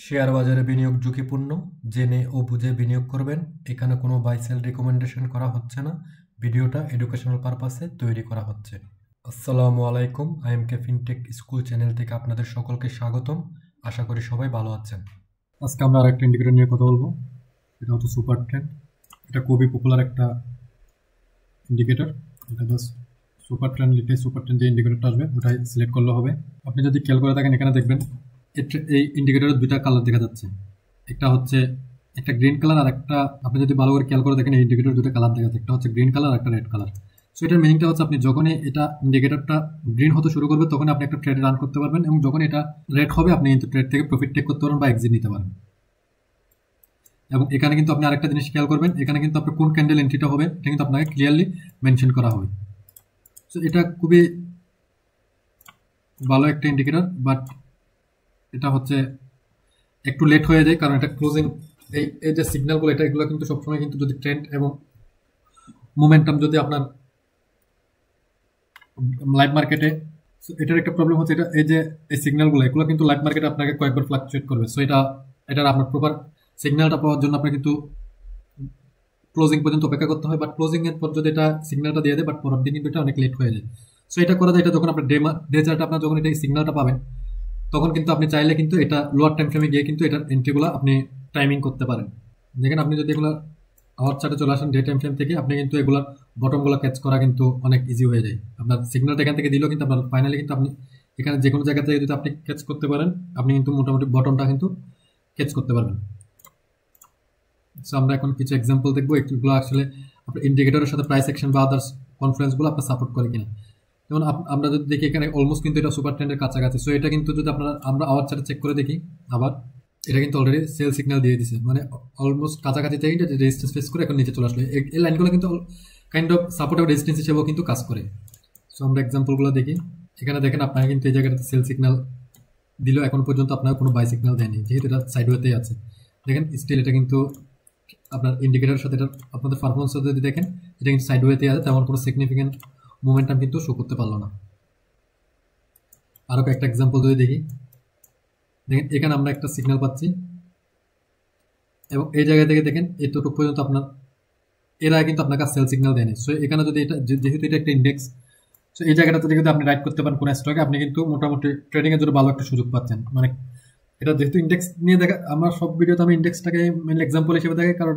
Share বাজারে বিনিয়োগ ঝুঁকিপূর্ণ, জেনে ও বুঝে বিনিয়োগ করবেন। এখানে কোনো বাই সেল রিকমেন্ডেশন করা হচ্ছে না। ভিডিওটা এডুকেশনাল পারপাসে তৈরি করা হচ্ছে। আসসালামু আলাইকুম, আইএমকে ফিনটেক স্কুল চ্যানেল থেকে আপনাদের সকলকে স্বাগতম। আশা করি সবাই ভালো আছেন। আজকে আমরা আরেকটা ইন্ডিকেটর নিয়ে কথা বলবো। এটা হচ্ছে সুপার ট্রেন্ড। এটা খুবই পপুলার একটা ইন্ডিকেটর। এটা জাস্ট সুপার ট্রেন্ড লিখে সুপার ট্রেন্ড যে ইন্ডিকেটরটা আসবে ওটাই সিলেক্ট করলে হবে। আপনি যদি খেয়াল করে থাকেন এখানে দেখবেন এই ইন্ডিকেটরের দুইটা কালার দেখা যাচ্ছে। একটা হচ্ছে একটা গ্রিন কালার, আর একটা আপনি যদি ভালো করে খেয়াল করে দেখেন এই ইন্ডিকেটর দুটো কালার দেখা যাচ্ছে, একটা হচ্ছে গ্রিন কালার আর একটা রেড কালার। সো এটার মিনিংটা হচ্ছে আপনি যখনই এটা ইন্ডিকেটরটা গ্রিন হতে শুরু করবে তখন আপনি একটা ট্রেড রান করতে পারবেন, এবং যখন এটা রেড হবে আপনি কিন্তু ট্রেড থেকে প্রফিট টেক করতে পারবেন বা এক্সিট নিতে পারবেন। এবং এখানে কিন্তু আপনি আরেকটা জিনিস খেয়াল করবেন, এখানে কিন্তু আপনার কোন ক্যান্ডেল এন্ট্রিটা হবে এটা কিন্তু আপনাকে ক্লিয়ারলি মেনশন করা হবে। সো এটা খুবই ভালো একটা ইন্ডিকেটর, বাট এটা হচ্ছে একটু লেট হয়ে যায়, কারণ এটা ক্লোজিং এই যে সিগন্যালগুলো এগুলো কিন্তু সবসময় কিন্তু যদি ট্রেন্ড এবং মোমেন্টাম যদি আপনার লাইভ মার্কেটে, এটার একটা প্রবলেম হচ্ছে এটা এই যে এই সিগন্যালগুলো এগুলো কিন্তু লাইভ মার্কেটে আপনাকে কয়েকবার ফ্লাকচুয়েট করবে। সো এটার আপনার প্রপার সিগন্যালটা পাওয়ার জন্য আপনার কিন্তু ক্লোজিং পর্যন্ত অপেক্ষা করতে হয়, বাট ক্লোজিং এর পর যদি এটা সিগন্যালটা দিয়ে দেয় বাট পরের দিন কিন্তু এটা অনেক লেট হয়ে যায়। সো এটা করা যায়, এটা যখন আপনার ডে চার্টে আপনার যখন এটা সিগন্যালটা পাবেন তখন কিন্তু আপনি চাইলে কিন্তু এটা লোয়ার টাইম ফ্রেমে গিয়ে কিন্তু এটার এন্ট্রিগুলো আপনি টাইমিং করতে পারেন। দেখেন আপনি যদি এগুলো আওয়ার চার্টে চলে আসেন ডে টাইম ফ্রেম থেকে, আপনি কিন্তু এগুলোর বটমগুলো ক্যাচ করা কিন্তু অনেক ইজি হয়ে যায়। আপনার সিগন্যালটা এখান থেকে দিলেও কিন্তু আপনার ফাইনালি কিন্তু আপনি এখানে যে কোনো জায়গা থেকে যদি আপনি ক্যাচ করতে পারেন আপনি কিন্তু মোটামুটি বটমটা কিন্তু ক্যাচ করতে পারবেন। সো আমরা এখন কিছু এক্সাম্পল দেখবো এগুলো আসলে আপনার ইন্ডিকেটরের সাথে প্রাইস অ্যাকশন বা আদার্স কনফারেন্সগুলো আপনার সাপোর্ট করে কিনা। যেমন আমরা যদি দেখি এখানে অলমোস্ট কিন্তু এটা সুপার ট্রেন্ডের কাছাকাছি। সো এটা কিন্তু যদি আমরা আওয়ার চার্টে চেক করে দেখি, আবার এটা কিন্তু অলরেডি সেল সিগন্যাল দিয়ে দিছে, মানে অলমোস্ট কাছাকাছি থেকে রেজিস্ট্যান্স ফেস করে এখন নিচে চলে আসলো। এই লাইনগুলো কিন্তু কাইন্ড অফ সাপোর্ট এবং রেজিস্ট্যান্স হিসেবেও কিন্তু কাজ করে। সো আমরা এক্সাম্পলগুলো দেখি। এখানে দেখেন আপনারা কিন্তু এই জায়গাটাতে সেল সিগন্যাল দিলেও এখন পর্যন্ত আপনার কোনো বাই সিগন্যাল দেয়নি, যেহেতু এটা সাইডওয়েতেই আছে। দেখেন স্টিল এটা কিন্তু আপনার ইন্ডিকেটরের সাথে এটা আপনাদের পারফরমেন্স যদি দেখেন এটা কিন্তু সাইডওয়েতে আছে, তেমন কোনো সিগনিফিকেন্ট মোমেন্টাম কিন্তু শো করতে পারলো না। আরও একটা এক্সাম্পল যদি দেখি, দেখেন এখানে আমরা একটা সিগন্যাল পাচ্ছি এবং এই জায়গা থেকে দেখেন এতটুকু পর্যন্ত আপনার এরা কিন্তু আপনার কাছে সেল সিগন্যাল দেয়নি। সো এখানে যদি এটা যেহেতু এটা একটা ইন্ডেক্স, সো এই জায়গাটাতে যদি আপনি রাইট করতে পারেন কোনো স্টকে, আপনি কিন্তু মোটামুটি ট্রেডিংয়ের জন্য ভালো একটা সুযোগ পাচ্ছেন। মানে এটা যেহেতু ইন্ডেক্স নিয়ে দেখা, আমার সব ভিডিওতে আমি ইন্ডেক্সটাকে মেইন এক্সাম্পল হিসেবে দেখি, কারণ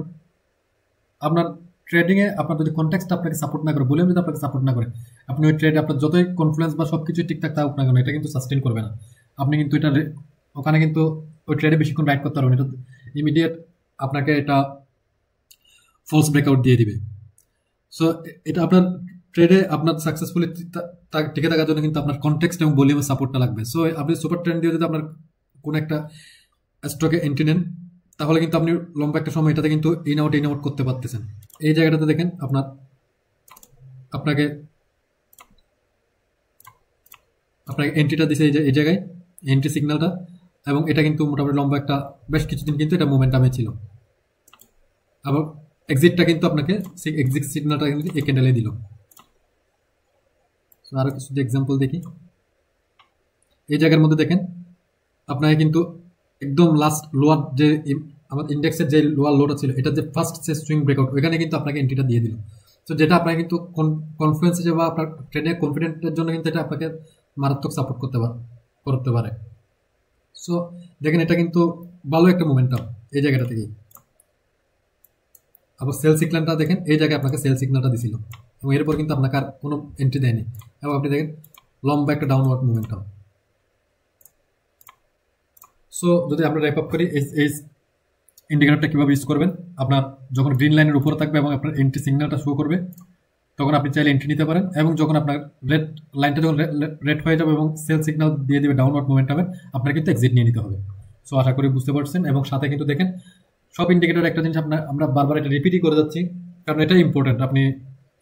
আপনার ট্রেডিংয়ে আপনার যদি কনটেক্সট আপনাকে সাপোর্ট না করে, ভলিউম যদি আপনাকে সাপোর্ট না করে, আপনি ওই ট্রেড আপনার যতই কনফ্লুয়েন্স বা সব কিছু ঠিকঠাক থাকুক না কেন এটা কিন্তু সাস্টেন করবে না। আপনি কিন্তু এটা ওখানে কিন্তু ওই ট্রেডে বেশিক্ষণ রাইড করতে পারবেন, এটা ইমিডিয়েট আপনাকে এটা ফলস ব্রেকআউট দিয়ে দিবে। সো এটা আপনার ট্রেডে আপনার সাকসেসফুলি টিকে থাকার জন্য কিন্তু আপনার কনটেক্সট এবং ভলিউমের সাপোর্টটা লাগবে। সো আপনি সুপার ট্রেন্ড দিয়ে যদি আপনার কোনো একটা স্টকে এন্ট্রি নেন তাহলে কিন্তু আপনি লম্বা একটা সময় এটাতে কিন্তু ইন আউট করতে পারতেছেন। এই জায়গাটাতে দেখেন আপনাকে এন্ট্রিটা দিছে এই জায়গায় এন্ট্রি সিগন্যালটা, এবং এটা কিন্তু মোটামুটি লম্বা একটা বেশ কিছুদিন কিন্তু এটা মোমেন্টামে ছিল। আবার এক্সিটটা কিন্তু আপনাকে এক্সিট সিগন্যালটা কিন্তু এই ক্যান্ডেলে দিল। আরো কিছু এক্সাম্পল দেখি। এই জায়গার মধ্যে দেখেন আপনাকে কিন্তু একদম লাস্ট লোয়ার যে আমার ইন্ডেক্সের যে লোয়ার লোটা ছিল এটা যে ফার্স্ট সে সুইং ব্রেকআউট, ওইখানে কিন্তু আপনাকে এন্ট্রিটা দিয়ে দিল। তো যেটা আপনাকে কিন্তু কনফিডেন্স হিসেবে বা আপনার ট্রেডে কনফিডেন্টের জন্য কিন্তু এটা আপনাকে মারাত্মক সাপোর্ট করতে পারে। সো দেখেন এটা কিন্তু ভালো একটা মোমেন্টাম এই জায়গাটা থেকেই। আবার সেল সিগন্যালটা দেখেন এই জায়গায় আপনাকে সেল সিগন্যালটা দিছিল এবং এরপর কিন্তু আপনাকে আর কোনো এন্ট্রি দেয়নি, এবং আপনি দেখেন লম্বা একটা ডাউনওয়ার্ড মোমেন্টাম। সো যদি আমরা র্যাপ আপ করি এই ইন্ডিকেটরটা কীভাবে ইউজ করবেন, আপনার যখন গ্রিন লাইনের উপরে থাকবে এবং আপনার এন্ট্রি সিগন্যালটা শো করবে তখন আপনি চাইলে এন্ট্রি নিতে পারেন, এবং যখন আপনার রেড লাইনটা যখন রেড হয়ে যাবে এবং সেল সিগন্যাল দিয়ে দেবে ডাউনওয়ার্ড মোমেন্টামে, আপনার কিন্তু এক্সিট নিয়ে নিতে হবে। সো আশা করি বুঝতে পারছেন। এবং সাথে কিন্তু দেখেন সব ইন্ডিকেটর একটা জিনিস আমরা বারবার এটা রিপিটই করে যাচ্ছি, কারণ এটা ইম্পর্টেন্ট। আপনি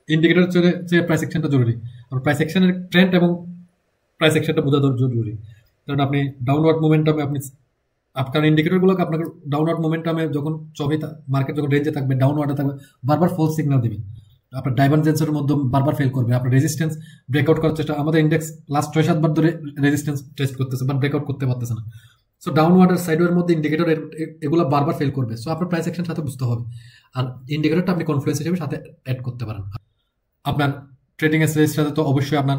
ইন্ডিকেটর যে প্রাইস অ্যাকশনটা জরুরি, আর প্রাইস অ্যাকশনের ট্রেন্ড এবং প্রাইস অ্যাকশনটা বোঝা জরুরি, কারণ আপনি ডাউনওয়ার্ড মোমেন্টামে আপনার ইন্ডিকেটরগুলোকে আপনার ডাউনওয়ার্ড মোমেন্টামে যখন মার্কেট যখন রেঞ্জে থাকবে ডাউনওয়ার্ডে থাকবে বারবার ফলস সিগন্যাল দেবে, আপনার ডাইভারজেন্সের মধ্যে বারবার ফেল করবে, আপনার রেজিস্ট্যান্স ব্রেকআউট করার চেষ্টা, আমাদের ইন্ডেক্স লাস্ট 6-7 বার ধরে রেজিস্ট্যান্স টেস্ট করতেছে বাট ব্রেকআউট করতে পারতেছে না। সো ডাউনওয়ার্ড আর সাইডওয়ার্ডের মধ্যে ইন্ডিকেটর এগুলো বারবার ফেল করবে। সো আপনার প্রাইস অ্যাকশন সাথে বুঝতে হবে। আর ইন্ডিকেটরটা আপনি কনফ্লুয়েন্স হিসেবে সাথে অ্যাড করতে পারেন। আপনার ট্রেডিং স্ট্র্যাটেজির সাথে তো অবশ্যই আপনার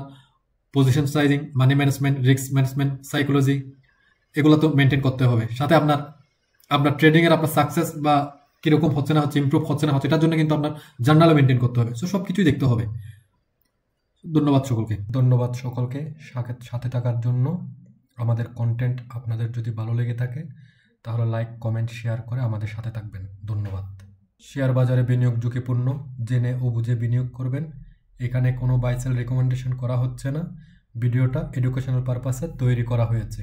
position sizing, money management, risk management, psychology এগুলো তো মেনটেন করতে হবে। সাথে আপনার আপনার ট্রেডিংয়ের আপনার সাকসেস বা কীরকম হচ্ছে না হচ্ছে, ইমপ্রুভ হচ্ছে না হচ্ছে, এটার জন্য কিন্তু আপনার জার্নালও মেনটেন করতে হবে। সো সব কিছুই দেখতে হবে। ধন্যবাদ সকলকে। ধন্যবাদ সকলকে সাথে থাকার জন্য। আমাদের কন্টেন্ট আপনাদের যদি ভালো লেগে থাকে তাহলে লাইক, কমেন্ট, শেয়ার করে আমাদের সাথে থাকবেন। ধন্যবাদ। শেয়ার বাজারে বিনিয়োগ ঝুঁকিপূর্ণ, জেনে ও বুঝে বিনিয়োগ করবেন। এখানে কোনো বাই সেল রেকমেন্ডেশন করা হচ্ছে না। ভিডিওটা এডুকেশনাল পারপাসে তৈরি করা হয়েছে।